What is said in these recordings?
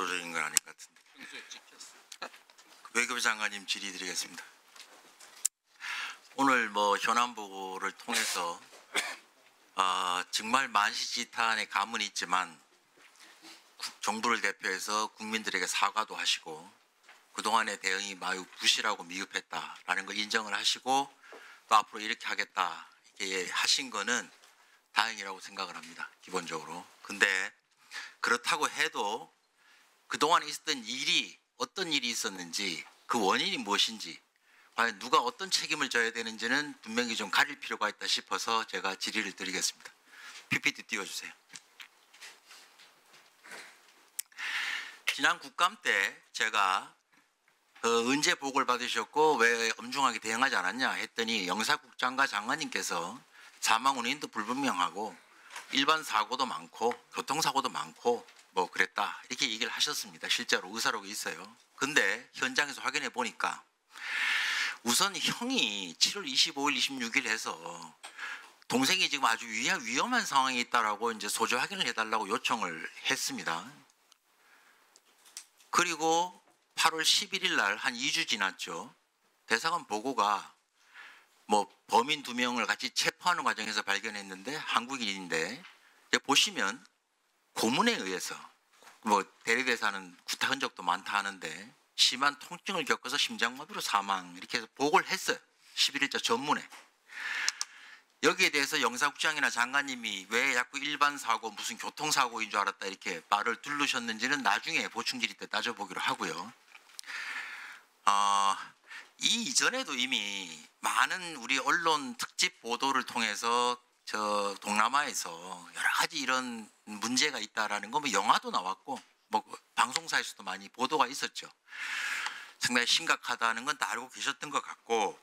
의도적인 건 아닌 것 같은데. 외교부 장관님 질의드리겠습니다. 오늘 현안 보고를 통해서 정말 만시지탄의 감은 있지만 정부를 대표해서 국민들에게 사과도 하시고 그동안의 대응이 매우 부실하고 미흡했다라는 걸 인정을 하시고 또 앞으로 이렇게 하겠다 이렇게 하신 거는 다행이라고 생각을 합니다. 기본적으로. 근데 그렇다고 해도 그동안 있었던 일이 어떤 일이 있었는지 그 원인이 무엇인지 과연 누가 어떤 책임을 져야 되는지는 분명히 좀 가릴 필요가 있다 싶어서 제가 질의를 드리겠습니다. PPT 띄워주세요. 지난 국감 때 제가 언제 보고를 받으셨고 왜 엄중하게 대응하지 않았냐 했더니 영사국장과 장관님께서 사망 원인도 불분명하고 일반 사고도 많고 교통사고도 많고 그랬다 이렇게 얘기를 하셨습니다. 실제로 의사록이 있어요. 근데 현장에서 확인해 보니까 우선 형이 7월 25일, 26일 해서 동생이 지금 아주 위험한 상황에 있다라고 이제 소조 확인을 해달라고 요청을 했습니다. 그리고 8월 11일 날 한 2주 지났죠. 대사관 보고가 범인 2명을 같이 체포하는 과정에서 발견했는데 한국인인데 보시면 고문에 의해서 대리대사는 구타 흔적도 많다 하는데 심한 통증을 겪어서 심장마비로 사망 이렇게 해서 보고를 했어요. 11일자 전문에. 여기에 대해서 영사국장이나 장관님이 왜 자꾸 일반 사고 무슨 교통사고인 줄 알았다 이렇게 말을 두르셨는지는 나중에 보충질의 때 따져보기로 하고요. 이 이전에도 이미 많은 우리 언론 특집 보도를 통해서 동남아에서 여러 가지 이런 문제가 있다라는 거 영화도 나왔고 방송사에서도 많이 보도가 있었죠. 상당히 심각하다는 건 다 알고 계셨던 것 같고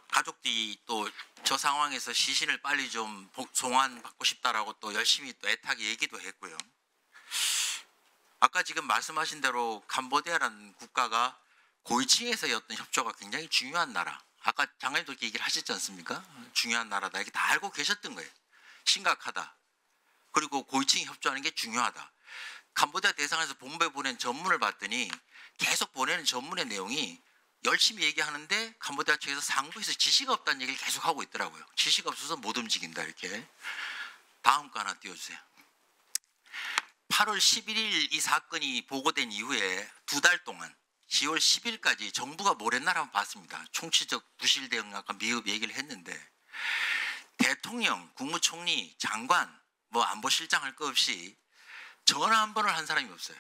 가족들이 또 저 상황에서 시신을 빨리 좀 송환받고 싶다라고 또 열심히 또 애타게 얘기도 했고요. 아까 지금 말씀하신 대로 캄보디아라는 국가가 고위층에서의 어떤 협조가 굉장히 중요한 나라. 아까 장관님도 이렇게 얘기를 하셨지 않습니까? 중요한 나라다. 이렇게 다 알고 계셨던 거예요. 심각하다. 그리고 고위층이 협조하는 게 중요하다. 캄보디아 대사관에서 본부에 보낸 전문을 봤더니 계속 보내는 전문의 내용이 열심히 얘기하는데 캄보디아 측에서 상부에서 지시가 없다는 얘기를 계속 하고 있더라고요. 지시가 없어서 못 움직인다 이렇게. 다음 거 하나 띄워주세요. 8월 11일 이 사건이 보고된 이후에 2달 동안 10월 10일까지 정부가 뭘 했나 한번 봤습니다. 총체적 부실 대응 아까 미흡 얘기를 했는데 대통령, 국무총리, 장관, 안보실장 할 거 없이 전화 한 번을 한 사람이 없어요.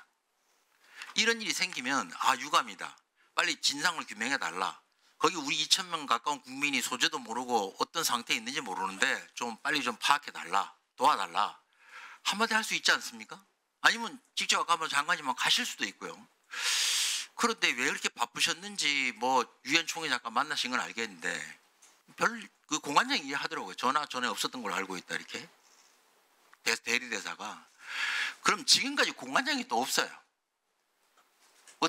이런 일이 생기면 유감이다. 빨리 진상을 규명해달라. 거기 우리 2,000명 가까운 국민이 소재도 모르고 어떤 상태에 있는지 모르는데 좀 빨리 좀 파악해달라. 도와달라. 한마디 할 수 있지 않습니까? 아니면 직접 가면 장관님만 가실 수도 있고요. 그런데 왜 이렇게 바쁘셨는지 유엔 총회 잠깐 만나신 건 알겠는데 그 공관장이 이해하더라고요. 전에 없었던 걸로 알고 있다 이렇게. 대리대사가. 그럼 지금까지 공관장이 또 없어요.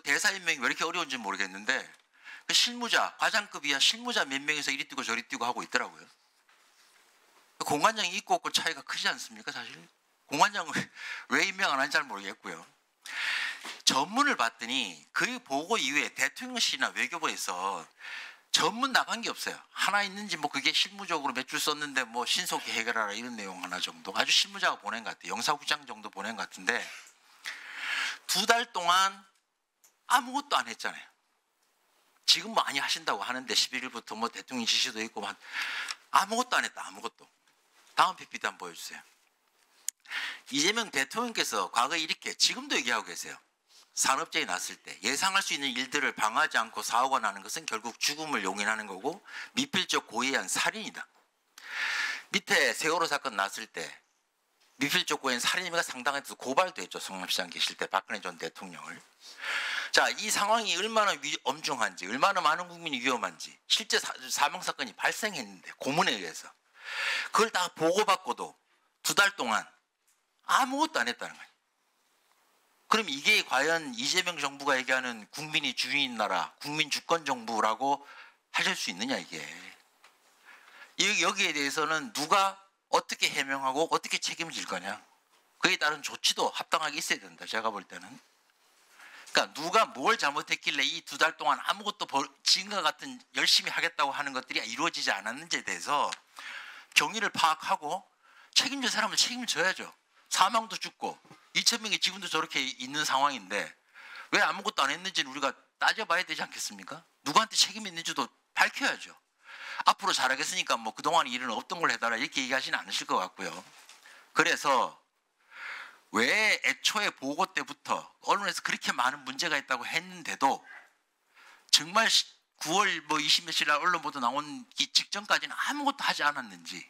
대사 임명이 왜 이렇게 어려운지 모르겠는데 그 실무자, 과장급 이하 실무자 몇 명에서 이리 뛰고 저리 뛰고 하고 있더라고요. 공관장이 있고 없고 차이가 크지 않습니까 사실? 공관장을 왜 임명 안 하는지 잘 모르겠고요. 전문을 봤더니 그 보고 이후에 대통령실이나 외교부에서 전문 나간 게 없어요. 하나 있는지 그게 실무적으로 몇 줄 썼는데 신속히 해결하라 이런 내용 하나 정도. 아주 실무자가 보낸 것 같아요. 영사국장 정도 보낸 것 같은데 2달 동안 아무것도 안 했잖아요. 지금 많이 하신다고 하는데 11일부터 대통령 지시도 있고 아무것도 안 했다. 아무것도. 다음 PPT 한번 보여주세요. 이재명 대통령께서 과거에 이렇게 지금도 얘기하고 계세요. 산업재해 났을 때 예상할 수 있는 일들을 방어하지 않고 사고가 나는 것은 결국 죽음을 용인하는 거고 미필적 고의에 의한 살인이다. 밑에 세월호 사건 났을 때 미필적 고의는 살인혐의가 상당해서 고발도 했죠. 성남시장 계실 때 박근혜 전 대통령을. 자, 이 상황이 얼마나 엄중한지 얼마나 많은 국민이 위험한지 실제 사망사건이 발생했는데 고문에 의해서 그걸 다 보고받고도 2달 동안 아무것도 안 했다는 거예요. 그럼 이게 과연 이재명 정부가 얘기하는 국민이 주인인 나라, 국민 주권 정부라고 하실 수 있느냐 이게. 여기에 대해서는 누가 어떻게 해명하고 어떻게 책임질 거냐. 그에 따른 조치도 합당하게 있어야 된다. 제가 볼 때는. 그러니까 누가 뭘 잘못했길래 이 2달 동안 아무것도 지금과 같은 열심히 하겠다고 하는 것들이 이루어지지 않았는지에 대해서 경위를 파악하고 책임질 사람은 책임을 져야죠. 사망도 죽고 2,000명이 지금도 저렇게 있는 상황인데 왜 아무것도 안 했는지는 우리가 따져봐야 되지 않겠습니까? 누구한테 책임이 있는지도 밝혀야죠. 앞으로 잘하겠으니까 뭐 그동안 일은 없던 걸 해달라 이렇게 얘기하지는 않으실 것 같고요. 그래서 왜 애초에 보고 때부터 언론에서 그렇게 많은 문제가 있다고 했는데도 정말 9월 뭐 20몇일 날 언론 보도 나온 이 직전까지는 아무것도 하지 않았는지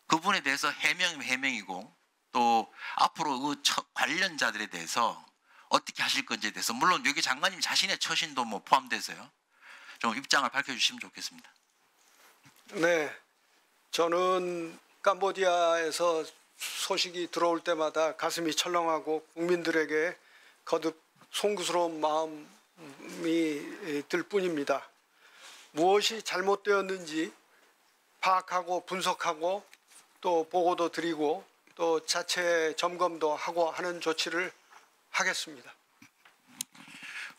그 부분에 대해서 해명이면 해명이고 또 앞으로 그 관련자들에 대해서 어떻게 하실 건지에 대해서 물론 여기 장관님 자신의 처신도 뭐 포함돼서요. 좀 입장을 밝혀주시면 좋겠습니다. 네, 저는 캄보디아에서 소식이 들어올 때마다 가슴이 철렁하고 국민들에게 거듭 송구스러운 마음이 들 뿐입니다. 무엇이 잘못되었는지 파악하고 분석하고 또 보고도 드리고 또 자체 점검도 하고 하는 조치를 하겠습니다.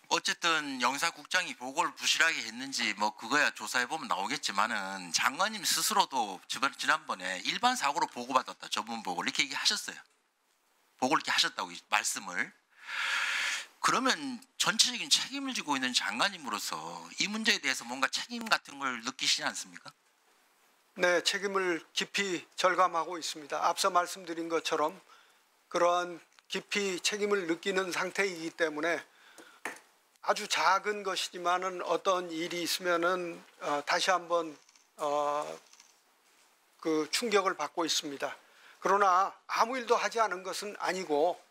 어쨌든 영사국장이 보고를 부실하게 했는지 뭐 그거야 조사해보면 나오겠지만은 장관님 스스로도 지난번에 일반 사고로 보고받았다. 전문 보고를 이렇게 얘기하셨어요. 보고를 이렇게 하셨다고 말씀을. 그러면 전체적인 책임을 지고 있는 장관님으로서 이 문제에 대해서 뭔가 책임 같은 걸 느끼시지 않습니까? 네, 책임을 깊이 절감하고 있습니다. 앞서 말씀드린 것처럼 그러한 깊이 책임을 느끼는 상태이기 때문에 아주 작은 것이지만은 어떤 일이 있으면은 다시 한번 그 충격을 받고 있습니다. 그러나 아무 일도 하지 않은 것은 아니고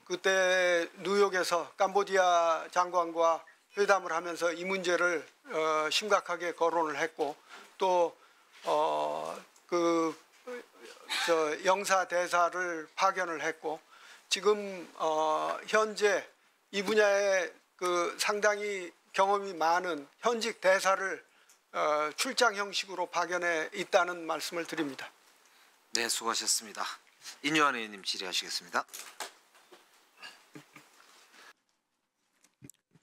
그때 뉴욕에서 캄보디아 장관과 회담을 하면서 이 문제를 심각하게 거론을 했고 또 영사 대사를 파견을 했고 지금 현재 이 분야에 그 상당히 경험이 많은 현직 대사를 출장 형식으로 파견해 있다는 말씀을 드립니다. 네, 수고하셨습니다. 인유한 의원님 질의하시겠습니다.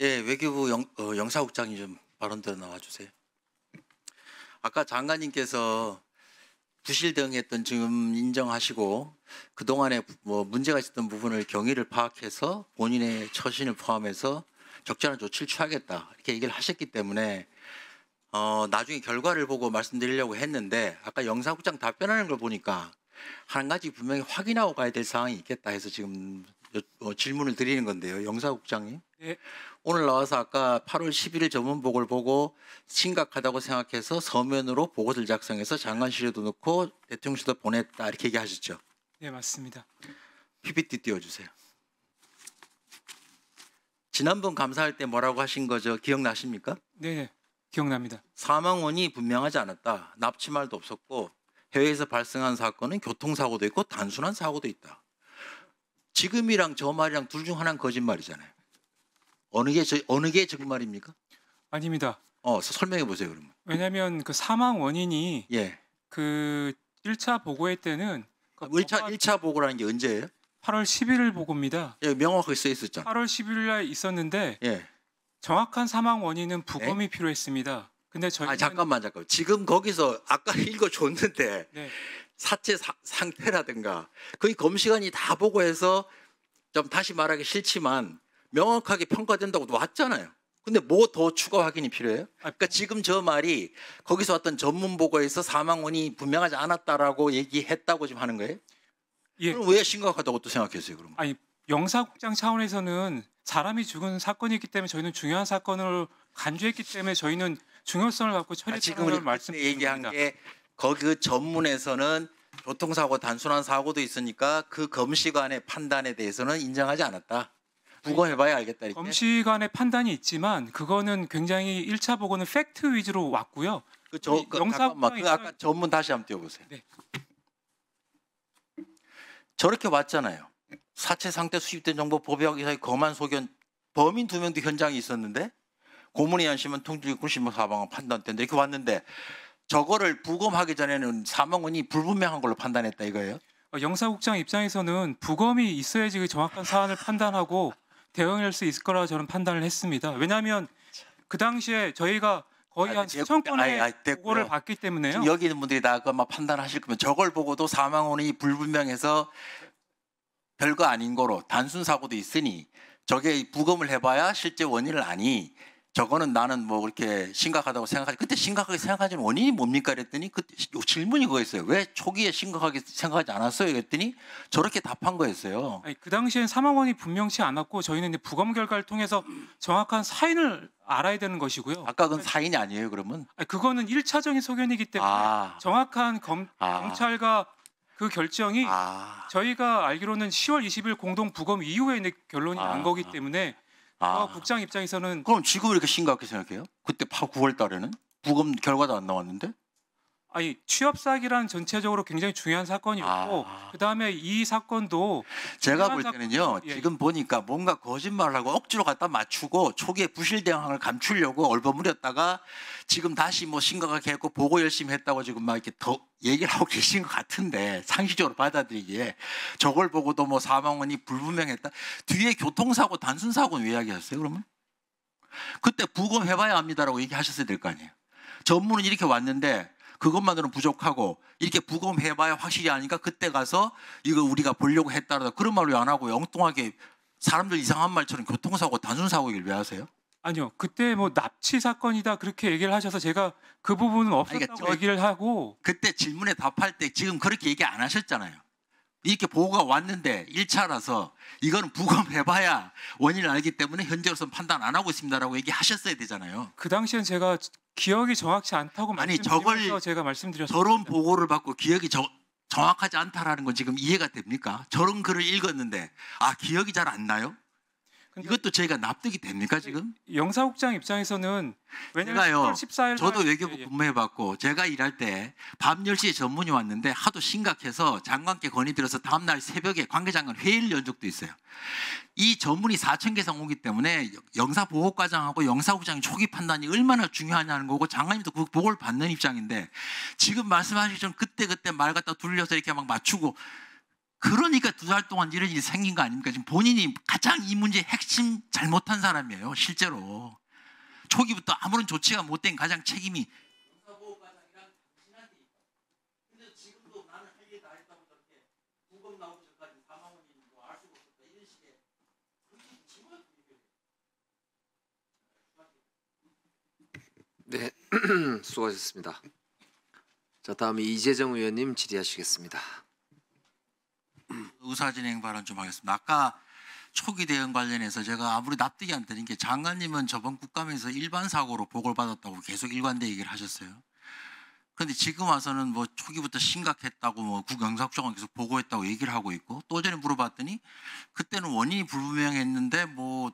예, 외교부 영사국장이 좀 발언대로 나와주세요. 아까 장관님께서 부실등했던 지금 인정하시고 그동안에 뭐 문제가 있었던 부분을 경위를 파악해서 본인의 처신을 포함해서 적절한 조치를 취하겠다 이렇게 얘기를 하셨기 때문에 나중에 결과를 보고 말씀드리려고 했는데 아까 영사국장 답변하는 걸 보니까 한 가지 분명히 확인하고 가야 될 사항이 있겠다 해서 지금 질문을 드리는 건데요. 영사국장님. 네. 오늘 나와서 아까 8월 11일 전문 보고를 보고 심각하다고 생각해서 서면으로 보고서를 작성해서 장관실에도 넣고 대통령실에도 보냈다 이렇게 얘기하셨죠? 네, 맞습니다. PPT 띄워주세요. 지난번 감사할 때 뭐라고 하신 거죠? 기억나십니까? 네, 기억납니다. 사망원이 분명하지 않았다. 납치말도 없었고 해외에서 발생한 사건은 교통사고도 있고 단순한 사고도 있다. 지금이랑 저 말이랑 둘 중 하나는 거짓말이잖아요. 어느 게 정말입니까? 아닙니다. 설명해 보세요 그러면. 왜냐하면 그 사망 원인이 예. 그 1차 보고회 때는 1차 보고라는 게 언제예요? 8월 11일 보고입니다. 예, 명확하게 써 있었잖아. 8월 11일 날 있었는데 예. 정확한 사망 원인은 부검이 필요했습니다. 근데 저희는 잠깐만. 지금 거기서 아까 읽어줬는데 네, 사체 상태라든가 거의 검시관이 다 보고해서 좀 다시 말하기 싫지만 명확하게 평가된다고 왔잖아요. 근데 뭐 더 추가 확인이 필요해요? 그러니까 지금 저 말이 거기서 왔던 전문 보고에서 사망원이 분명하지 않았다라고 얘기했다고 지금 하는 거예요? 예. 그럼 왜 심각하다고 또 생각했어요, 그러면? 아니 영사국장 차원에서는 사람이 죽은 사건이기 때문에 저희는 중요한 사건을 간주했기 때문에 저희는 중요성을 갖고 처리했다는 걸 말씀드립니다. 얘기한 게 거기 그 전문에서는 교통사고 단순한 사고도 있으니까 그 검시관의 판단에 대해서는 인정하지 않았다. 부검해봐야 알겠다. 이렇게. 검시관의 판단이 있지만 그거는 굉장히 1차 보고는 팩트 위주로 왔고요. 잠깐만. 그 아까 전문 다시 한번 띄워보세요. 네. 저렇게 왔잖아요. 사체 상태 수집된 정보 보호하기 검안 소견 범인 2명도 현장에 있었는데 고문의 안심은 통증 군심 사망 판단된다 이렇게 왔는데 저거를 부검하기 전에는 사망원이 불분명한 걸로 판단했다 이거예요? 영사국장 입장에서는 부검이 있어야지 그 정확한 사안을 판단하고 대응할 수 있을 거라 저는 판단을 했습니다. 왜냐하면 그 당시에 저희가 거의 한 수천 건의 보고를 받기 때문에요. 지금 여기 있는 분들이 다 그만 판단하실 거면 저걸 보고도 사망 원인이 불분명해서 별거 아닌 거로 단순 사고도 있으니 저게 부검을 해봐야 실제 원인을 아니 저거는 나는 뭐 그렇게 심각하다고 생각하지. 그때 심각하게 생각하는 원인이 뭡니까 그랬더니 그때 질문이 그거였어요. 왜 초기에 심각하게 생각하지 않았어요 그랬더니 저렇게 답한 거였어요. 아니, 그 당시엔 사망원이 분명치 않았고 저희는 이제 부검 결과를 통해서 정확한 사인을 알아야 되는 것이고요. 아까 그건 사인이 아니에요 그러면? 아니, 그거는 1차적인 소견이기 때문에 정확한 경찰과 그 결정이 저희가 알기로는 10월 20일 공동 부검 이후에 이제 결론이 난 거기 때문에 국장 입장에서는 그럼 지금 왜 이렇게 심각하게 생각해요? 그때 9월 달에는 부검 결과도 안 나왔는데? 아니 취업 사기란 전체적으로 굉장히 중요한 사건이었고 그다음에 이 사건도 제가 볼 때는요. 예. 지금 보니까 뭔가 거짓말을 하고 억지로 갖다 맞추고 초기에 부실 대응을 감추려고 얼버무렸다가 지금 다시 뭐 심각하게 했고 보고 열심히 했다고 지금 막 이렇게 더 얘기를 하고 계신 것 같은데 상식적으로 받아들이기에 저걸 보고도 뭐 사망 원인이 불분명했다. 뒤에 교통사고 단순 사고는 왜 이야기하셨어요 그러면? 그때 부검해봐야 합니다라고 얘기하셨어야 될 거 아니에요. 전문은 이렇게 왔는데 그것만으로는 부족하고 이렇게 부검해봐야 확실히 아니까 그때 가서 이거 우리가 보려고 했다라도 그런 말로 안 하고 엉뚱하게 사람들 이상한 말처럼 교통사고 단순사고 얘기를 왜 하세요? 아니요. 그때 뭐 납치 사건이다 그렇게 얘기를 하셔서 제가 그 부분은 없었다고 그러니까 얘기를 하고 그때 질문에 답할 때 지금 그렇게 얘기 안 하셨잖아요. 이렇게 보고가 왔는데 1차라서 이거는 부검해봐야 원인을 알기 때문에 현재로서는 판단 안 하고 있습니다라고 얘기하셨어야 되잖아요. 그 당시엔 제가 기억이 정확치 않다고 아니, 말씀드리면서 제가 말씀드렸습니다. 저런 보고를 받고 기억이 정확하지 않다라는 건 지금 이해가 됩니까? 저런 글을 읽었는데 기억이 잘 안 나요? 이것도 저희가 납득이 됩니까 지금? 영사국장 입장에서는 왜냐면 제가요 10월 14일 저도 외교부 근무해봤고 제가 일할 때 밤 10시에 전문이 왔는데 하도 심각해서 장관께 건의드려서 다음날 새벽에 관계장관 회의를 연 적도 있어요. 이 전문이 4,000개 이상 오기 때문에 영사보호과장하고 영사국장의 초기 판단이 얼마나 중요하냐는 거고 장관님도 그 보고를 받는 입장인데 지금 말씀하시던 그때 말 갖다 돌려서 이렇게 막 맞추고 그러니까 2달 동안 이런 일이 생긴 거 아닙니까? 지금 본인이 가장 이 문제의 핵심 잘못한 사람이에요. 실제로. 초기부터 아무런 조치가 못된 가장 책임이 영사보호과장이랑 당신한테 있다. 근데 지금도 나는 할 일 다 했다고 저렇게 부검 나오기 전까지 사망 원인도 알 수가 없었다. 이런 식의 네, 수고하셨습니다. 자, 다음에 이재정 의원님 질의하시겠습니다. 의사진행 발언 좀 하겠습니다. 아까 초기 대응 관련해서 제가 아무리 납득이 안 되는 게 장관님은 저번 국감에서 일반 사고로 보고를 받았다고 계속 일관되게 얘기를 하셨어요. 그런데 지금 와서는 뭐 초기부터 심각했다고 뭐 국영사국장은 계속 보고했다고 얘기를 하고 있고 또 전에 물어봤더니 그때는 원인이 불분명했는데 뭐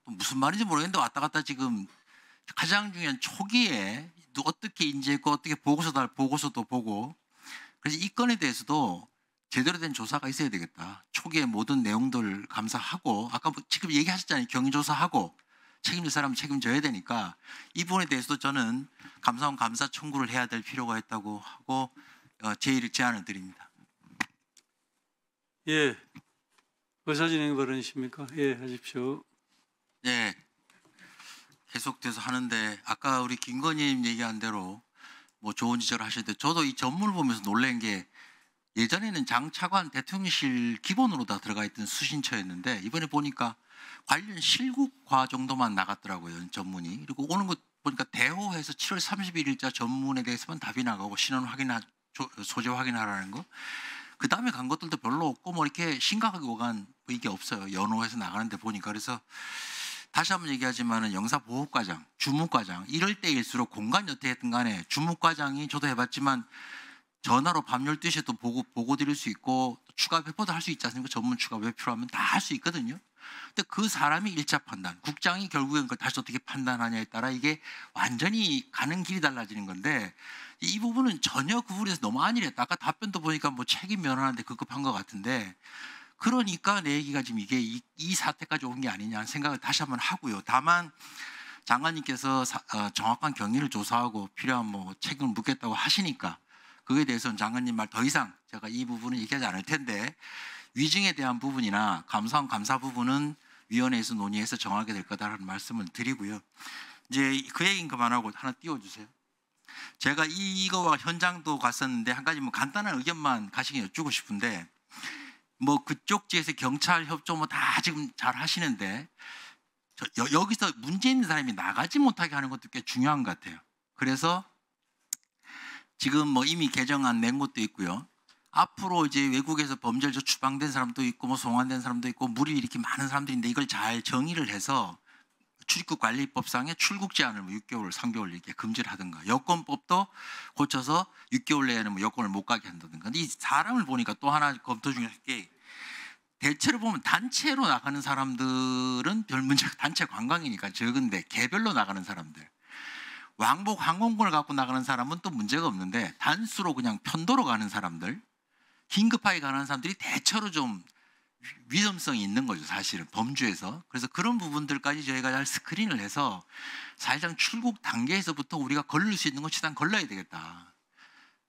무슨 말인지 모르겠는데 왔다 갔다 지금 가장 중요한 초기에 어떻게 인지했고 어떻게 보고서도 보고 그래서 이 건에 대해서도 제대로 된 조사가 있어야 되겠다. 초기에 모든 내용들 감사하고 아까 지금 얘기하셨잖아요. 경위조사하고 책임질 사람은 책임져야 되니까 이 부분에 대해서도 저는 감사원 감사 청구를 해야 될 필요가 있다고 하고 제안을 드립니다. 예, 의사진행 발언이십니까? 예, 하십시오. 예, 계속돼서 하는데 아까 우리 김건희님 얘기한 대로 뭐 좋은 지적을 하셨는데 저도 이 전문을 보면서 놀란 게 예전에는 장차관 대통령실 기본으로 다 들어가 있던 수신처였는데 이번에 보니까 관련 실국과 정도만 나갔더라고요. 전문이. 그리고 오는 것 보니까 대호해서 7월 31일자 전문에 대해서만 답이 나가고 신원 소재 확인하라는 거. 그 다음에 간 것들도 별로 없고 뭐 이렇게 심각하게 오간 이게 없어요. 연호해서 나가는데 보니까. 그래서 다시 한번 얘기하지만은 영사보호과장, 주무과장 이럴 때일수록 공간이 어떻게 했든 간에 주무과장이 저도 해봤지만 전화로 밤 12시에 또 보고 드릴 수 있고 추가 배포도 할 수 있지 않습니까? 전문 추가 배포를 하면 다 할 수 있거든요. 근데 그 사람이 1차 판단, 국장이 결국엔 그걸 다시 어떻게 판단하냐에 따라 이게 완전히 가는 길이 달라지는 건데 이 부분은 전혀 그 부분에서 너무 안일했다. 아까 답변도 보니까 뭐 책임 면하는데 급급한 것 같은데 그러니까 내 얘기가 지금 이게 이 사태까지 온 게 아니냐 생각을 다시 한번 하고요. 다만 장관님께서 정확한 경위를 조사하고 필요한 뭐 책임을 묻겠다고 하시니까 그거에 대해서는 장관님 말 더 이상 제가 이 부분은 얘기하지 않을 텐데 위증에 대한 부분이나 감사원 감사 부분은 위원회에서 논의해서 정하게 될 거다라는 말씀을 드리고요. 이제 그 얘기는 그만하고 하나 띄워주세요. 제가 이거와 현장도 갔었는데 한 가지 뭐 간단한 의견만 가시게 여쭈고 싶은데 뭐 그쪽 지에서 경찰 협조 뭐 다 지금 잘 하시는데 여기서 문제 있는 사람이 나가지 못하게 하는 것도 꽤 중요한 것 같아요. 그래서 지금 뭐 이미 개정안 낸 것도 있고요. 앞으로 이제 외국에서 범죄를 추방된 사람도 있고 뭐 송환된 사람도 있고 무리 이렇게 많은 사람들인데 이걸 잘 정의를 해서 출입국 관리법상의 출국 제한을 뭐 6개월, 3개월 이렇게 금지를 하든가 여권법도 고쳐서 6개월 내에는 뭐 여권을 못 가게 한다든가. 근데 이 사람을 보니까 또 하나 검토 중에 게 대체로 보면 단체로 나가는 사람들은 별 문제가 단체 관광이니까 적은데 개별로 나가는 사람들 왕복 항공권을 갖고 나가는 사람은 또 문제가 없는데 단수로 그냥 편도로 가는 사람들 긴급하게 가는 사람들이 대체로 좀 위험성이 있는 거죠. 사실은 범주에서. 그래서 그런 부분들까지 저희가 잘 스크린을 해서 사실상 출국 단계에서부터 우리가 걸릴 수 있는 건 최대한 걸러야 되겠다.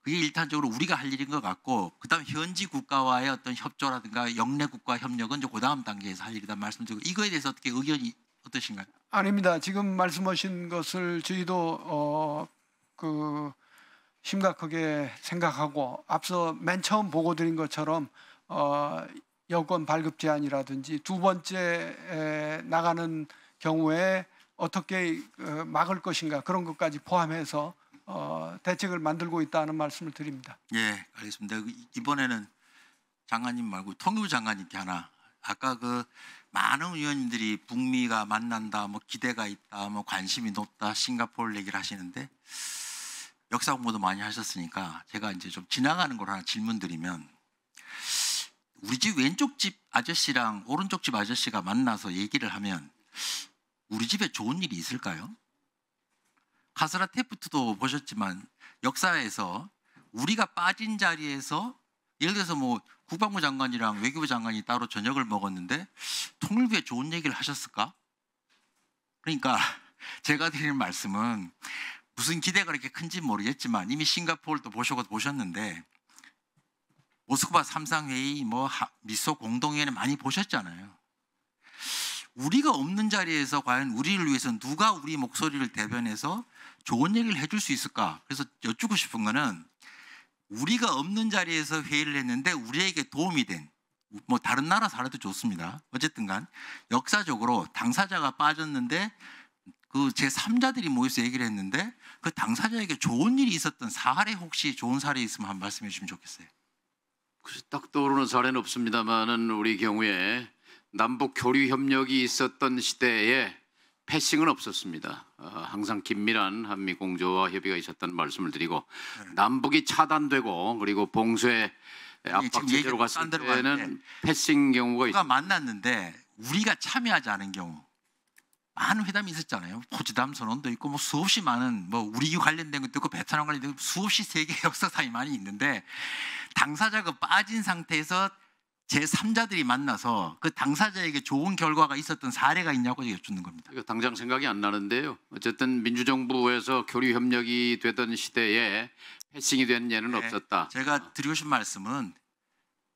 그게 일단적으로 우리가 할 일인 것 같고 그다음 현지 국가와의 어떤 협조라든가 영내 국가 협력은 이제 그다음 단계에서 할 일이다 말씀드리고 이거에 대해서 어떻게 의견이 어떠신가요? 아닙니다. 지금 말씀하신 것을 저희도 심각하게 생각하고 앞서 맨 처음 보고드린 것처럼 여권 발급 제한이라든지 두 번째 나가는 경우에 어떻게 막을 것인가 그런 것까지 포함해서 대책을 만들고 있다는 말씀을 드립니다. 예, 알겠습니다. 이번에는 장관님 말고 통일부 장관님께 하나. 아까 그 많은 의원님들이 북미가 만난다, 뭐 기대가 있다, 뭐 관심이 높다, 싱가포르 얘기를 하시는데 역사 공부도 많이 하셨으니까 제가 이제 좀 지나가는 걸 하나 질문 드리면 우리 집 왼쪽 집 아저씨랑 오른쪽 집 아저씨가 만나서 얘기를 하면 우리 집에 좋은 일이 있을까요? 카스라 테프트도 보셨지만 역사에서 우리가 빠진 자리에서 예를 들어서 뭐 국방부 장관이랑 외교부 장관이 따로 저녁을 먹었는데 통일부에 좋은 얘기를 하셨을까? 그러니까 제가 드리는 말씀은 무슨 기대가 그렇게 큰지 모르겠지만 이미 싱가포르도 보셨는데 모스크바 3상회의 뭐 미소 공동위원회 많이 보셨잖아요. 우리가 없는 자리에서 과연 우리를 위해서 누가 우리 목소리를 대변해서 좋은 얘기를 해줄 수 있을까? 그래서 여쭙고 싶은 거는 우리가 없는 자리에서 회의를 했는데 우리에게 도움이 된 뭐 다른 나라 사례도 좋습니다. 어쨌든 간 역사적으로 당사자가 빠졌는데 그 제3자들이 모여서 얘기를 했는데 그 당사자에게 좋은 일이 있었던 사례 혹시 좋은 사례 있으면 한 말씀해 주시면 좋겠어요. 딱 떠오르는 사례는 없습니다만은 우리 경우에 남북 교류 협력이 있었던 시대에 패싱은 없었습니다. 항상 긴밀한 한미 공조와 협의가 있었다는 말씀을 드리고 남북이 차단되고 그리고 봉쇄 압박 체제로 갔을 때는 패싱 경우가 있습니다. 만났는데 우리가 참여하지 않은 경우 많은 회담이 있었잖아요. 포츠담 선언도 있고 뭐 수없이 많은 뭐 우리 관련된 것도 있고 베트남 관련된 것도 수없이 세계 역사상이 많이 있는데 당사자가 빠진 상태에서 제3자들이 만나서 그 당사자에게 좋은 결과가 있었던 사례가 있냐고 여쭙는 겁니다. 이거 당장 생각이 안 나는데요. 어쨌든 민주정부에서 교류 협력이 되던 시대에 패싱이 된 예는 없었다. 제가 드리고 싶은 말씀은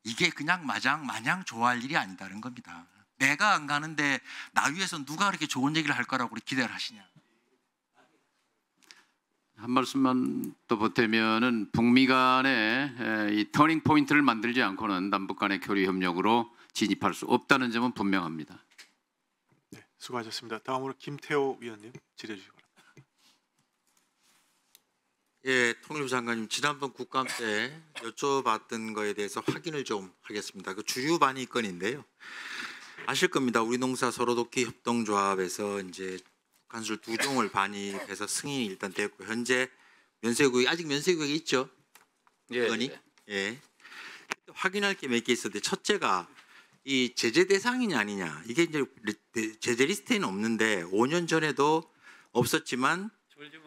이게 그냥 마냥 좋아할 일이 아니다는 겁니다. 내가 안 가는데 나 위해서 누가 그렇게 좋은 얘기를 할 거라고 기대를 하시냐. 한 말씀만 더 보태면은 북미 간의 이 터닝 포인트를 만들지 않고는 남북 간의 교류 협력으로 진입할 수 없다는 점은 분명합니다. 네, 수고하셨습니다. 다음으로 김태호 위원님 질의해 주시기 바랍니다. 예, 통일부 장관님 지난번 국감 때 여쭤봤던 거에 대해서 확인을 좀 하겠습니다. 그 주류 반의 건인데요. 아실 겁니다. 우리 농사 서로돕기 협동조합에서 이제 간술 2종을 반입해서 승인이 일단 됐고 현재 면세구역이 아직 면세구역이 있죠. 건이 예. 확인할 게 몇 개 있었는데 첫째가 이 제재 대상이냐 아니냐 이게 이제 제재 리스트에는 없는데 5년 전에도 없었지만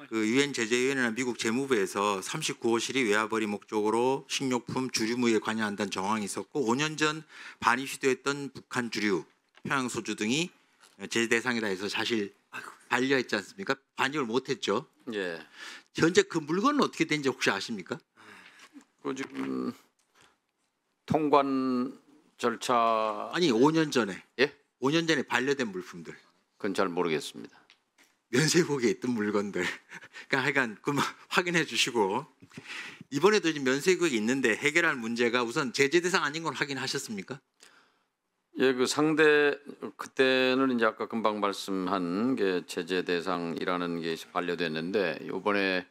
그 유엔 제재위원회나 미국 재무부에서 39호실이 외화벌이 목적으로 식료품 주류무역에 관여한다는 정황이 있었고 5년 전 반입 시도했던 북한 주류, 평양 소주 등이 제재 대상이다 해서 사실 반려했지 않습니까? 반입을 못했죠. 예. 현재 그 물건은 어떻게 된지 혹시 아십니까? 그 지금 통관 절차 아니 5년 전에 예? 5년 전에 반려된 물품들 그건 잘 모르겠습니다. 면세국에 있던 물건들 그러니까 하여간 그만 확인해 주시고 이번에도 지금 면세국에 있는데 해결할 문제가 우선 제재 대상 아닌 건 확인하셨습니까? 예, 그 상대 그때는 이제 아까 금방 말씀한 게 제재 대상이라는 게 반려됐는데 이번에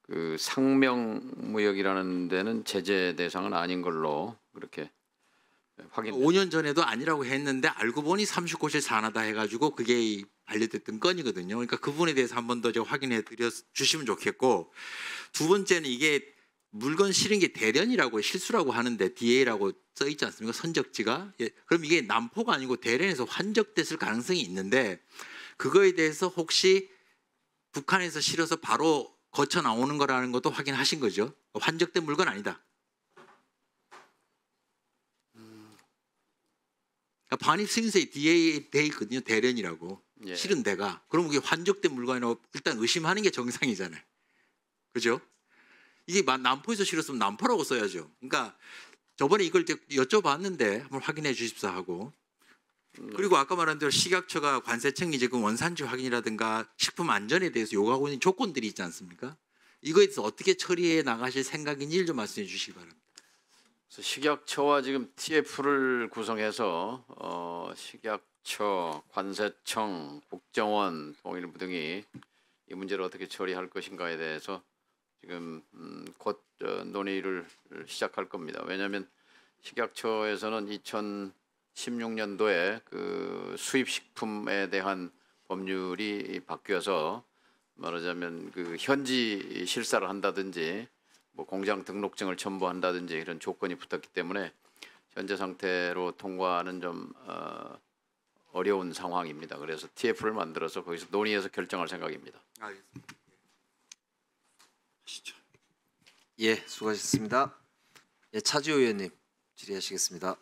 그 상명무역이라는 데는 제재 대상은 아닌 걸로 그렇게 확인. 5년 전에도 아니라고 했는데 알고 보니 39실 산하다 해가지고 그게 반려됐던 건이거든요. 그러니까 그 부분에 대해서 한 번 더 제가 확인해 드려 주시면 좋겠고 두 번째는 이게 물건 실은 게 대련이라고 실수라고 하는데 DA라고 써 있지 않습니까? 선적지가. 예, 그럼 이게 남포가 아니고 대련에서 환적됐을 가능성이 있는데 그거에 대해서 혹시 북한에서 실어서 바로 거쳐 나오는 거라는 것도 확인하신 거죠? 환적된 물건 아니다. 그러니까 반입 승인서에 DA에 돼 있거든요. 대련이라고. 예. 실은 데가. 그럼 그게 환적된 물건이라고 일단 의심하는 게 정상이잖아요. 그죠? 이게 남포에서 실었으면 남포라고 써야죠. 그러니까 저번에 이걸 여쭤봤는데 한번 확인해 주십사 하고 그리고 아까 말한 대로 식약처가 관세청이 지금 원산지 확인이라든가 식품 안전에 대해서 요구하고 있는 조건들이 있지 않습니까? 이거에 대해서 어떻게 처리해 나가실 생각인지를 좀 말씀해 주시기 바랍니다. 그래서 식약처와 지금 TF를 구성해서 식약처, 관세청, 국정원, 통일부 등이 이 문제를 어떻게 처리할 것인가에 대해서 지금 곧 논의를 시작할 겁니다. 왜냐하면 식약처에서는 2016년도에 그 수입식품에 대한 법률이 바뀌어서 말하자면 그 현지 실사를 한다든지 뭐 공장 등록증을 첨부한다든지 이런 조건이 붙었기 때문에 현재 상태로 통과는 좀 어려운 상황입니다. 그래서 TF를 만들어서 거기서 논의해서 결정할 생각입니다. 알겠습니다. 하시죠. 예, 수고하셨습니다. 예, 차지호 의원님 질의하시겠습니다.